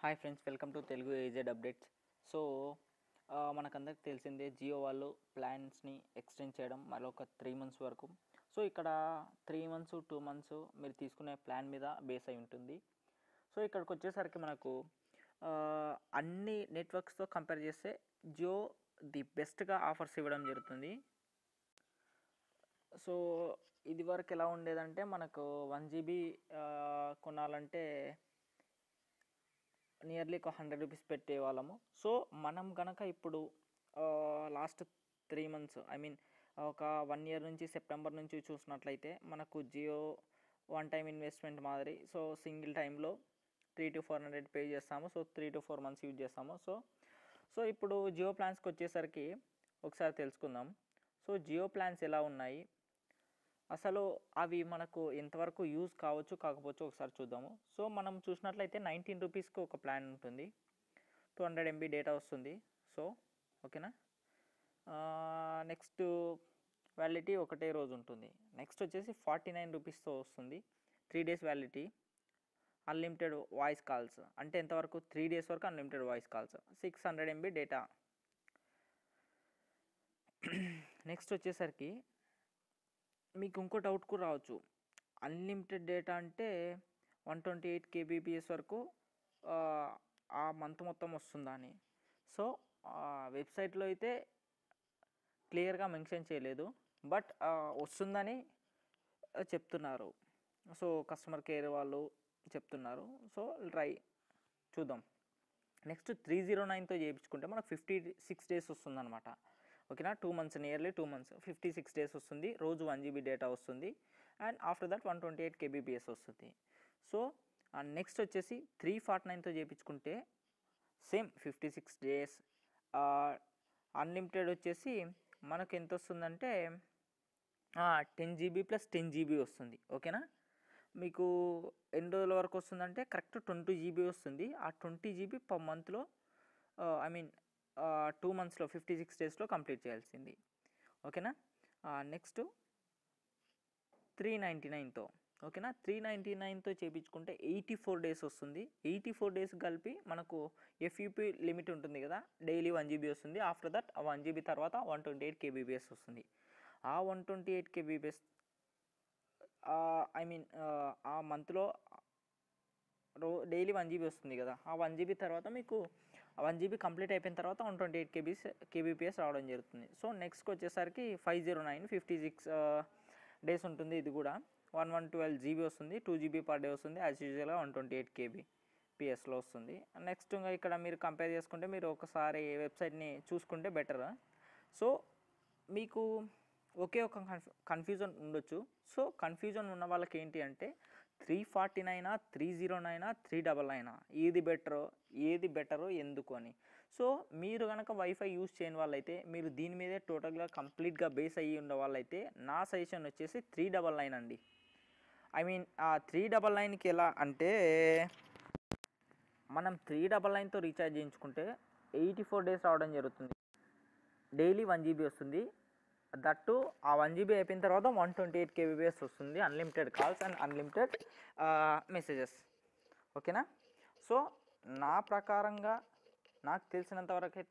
Hi friends, welcome to Telugu A Z updates. So మనకందరికి తెలిసిందే, జియో వాళ్ళు ప్లాన్స్ని ఎక్స్టెండ్ చేయడం మరొక 3 మంత్స్ వరకు. సో ఇక్కడ 3 మంత్స్ 2 మంత్స్ మీరు తీసుకునే ప్లాన్ మీద బేస్ అయి ఉంటుంది. సో ఇక్కడికి వచ్చేసరికి మనకు అన్ని నెట్వర్క్స్తో కంపేర్ చేస్తే జియో ది బెస్ట్గా ఆఫర్స్ ఇవ్వడం జరుగుతుంది. సో ఇది వరకు ఎలా ఉండేదంటే, మనకు 1 GB కొనాలంటే నియర్లీ ఒక 100 రూపీస్ పెట్టేవాళ్ళము. సో మనం కనుక ఇప్పుడు లాస్ట్ 3 మంత్స్ ఒక 1 ఇయర్ నుంచి సెప్టెంబర్ నుంచి చూసినట్లయితే మనకు జియో వన్ టైం ఇన్వెస్ట్మెంట్ మాదిరి. సో సింగిల్ టైంలో 300 to 400 పే చేస్తాము. సో 3 to 4 మంత్స్ యూజ్ చేస్తాము. సో ఇప్పుడు జియో ప్లాన్స్కి వచ్చేసరికి ఒకసారి తెలుసుకుందాం. సో జియో ప్లాన్స్ ఎలా ఉన్నాయి, అసలు అవి మనకు ఎంతవరకు యూజ్ కావచ్చు కాకపోవచ్చు ఒకసారి చూద్దాము. సో మనం చూసినట్లయితే 19 రూపీస్కి ఒక ప్లాన్ ఉంటుంది, 200 MB డేటా వస్తుంది. సో ఓకేనా. నెక్స్ట్ వ్యాలిడిటీ ఒకటే రోజు ఉంటుంది. నెక్స్ట్ వచ్చేసి 49 రూపీస్తో వస్తుంది, 3 days validity, unlimited voice calls. అంటే ఎంతవరకు? 3 days వరకు unlimited voice calls, 600 MB data. Next వచ్చేసరికి మీకు ఇంకో డౌట్ కూడా రావచ్చు, అన్లిమిటెడ్ డేటా అంటే 128 kbps వరకు ఆ మంత్ మొత్తం వస్తుందా అని. సో వెబ్సైట్లో అయితే క్లియర్గా మెన్షన్ చేయలేదు, బట్ వస్తుందని చెప్తున్నారు. సో కస్టమర్ కేర్ వాళ్ళు చెప్తున్నారు. సో చూద్దాం. నెక్స్ట్ 309తో చేయించుకుంటే మనకు 56 days వస్తుందన్నమాట. ఓకేనా. 2 months, నియర్లీ 2 months, 56 days వస్తుంది. రోజు 1 GB డేటా వస్తుంది. అండ్ ఆఫ్టర్ దట్ 128 kbps వస్తుంది. సో నెక్స్ట్ వచ్చేసి 349తో చేయించుకుంటే సేమ్ 56 days, అన్లిమిటెడ్ వచ్చేసి మనకు ఎంత వస్తుందంటే 10 GB + 10 GB వస్తుంది. ఓకేనా. మీకు ఎన్ని రోజుల వరకు వస్తుందంటే కరెక్ట్ 20 GB వస్తుంది. ఆ 20 GB per monthలో 2 monthsలో 56 daysలో కంప్లీట్ చేయాల్సింది. ఓకేనా. నెక్స్ట్ 399తో, ఓకేనా, 399తో చేయించుకుంటే 84 days వస్తుంది. 84 days కలిపి మనకు FUP లిమిట్ ఉంటుంది కదా, డైలీ 1 GB వస్తుంది. ఆఫ్టర్ దట్ 1 GB తర్వాత 128 kbps వస్తుంది. ఆ 128 kbps ఆ మంత్లో డైలీ 1 GB వస్తుంది కదా. ఆ 1 GB తర్వాత మీకు 1 GB కంప్లీట్ అయిపోయిన తర్వాత 128 kbps రావడం జరుగుతుంది. సో నెక్స్ట్కి వచ్చేసరికి 509, 56 days ఉంటుంది. ఇది కూడా 1112 GB వస్తుంది, 2 GB per day వస్తుంది. యాజ్ యూజువల్గా 128 kbpsలో వస్తుంది. నెక్స్ట్ ఇంకా ఇక్కడ మీరు కంపేర్ చేసుకుంటే మీరు ఒకసారి వెబ్సైట్ని చూసుకుంటే బెటర్. సో మీకు ఒకే ఒక కన్ఫ్యూజన్ ఉండొచ్చు. సో కన్ఫ్యూజన్ ఉన్న వాళ్ళకి ఏంటి అంటే 349, 309, 399 ఏది బెటరో ఎందుకు అని. సో మీరు కనుక వైఫై యూజ్ చేయని వాళ్ళైతే, మీరు దీని మీదే టోటల్గా కంప్లీట్గా బేస్ అయ్యి ఉన్న వాళ్ళైతే నా సజెషన్ వచ్చేసి 399 అండి. ఆ 399కి ఎలా అంటే, మనం 399తో రీఛార్జ్ చేయించుకుంటే 84 days రావడం జరుగుతుంది. డైలీ 1 GB వస్తుంది. దట్టు ఆ 1 GB అయిపోయిన తర్వాత 128 kbps వస్తుంది, unlimited calls and unlimited messages. ఓకేనా. సో నా ప్రకారంగా నాకు తెలిసినంత వరకు అయితే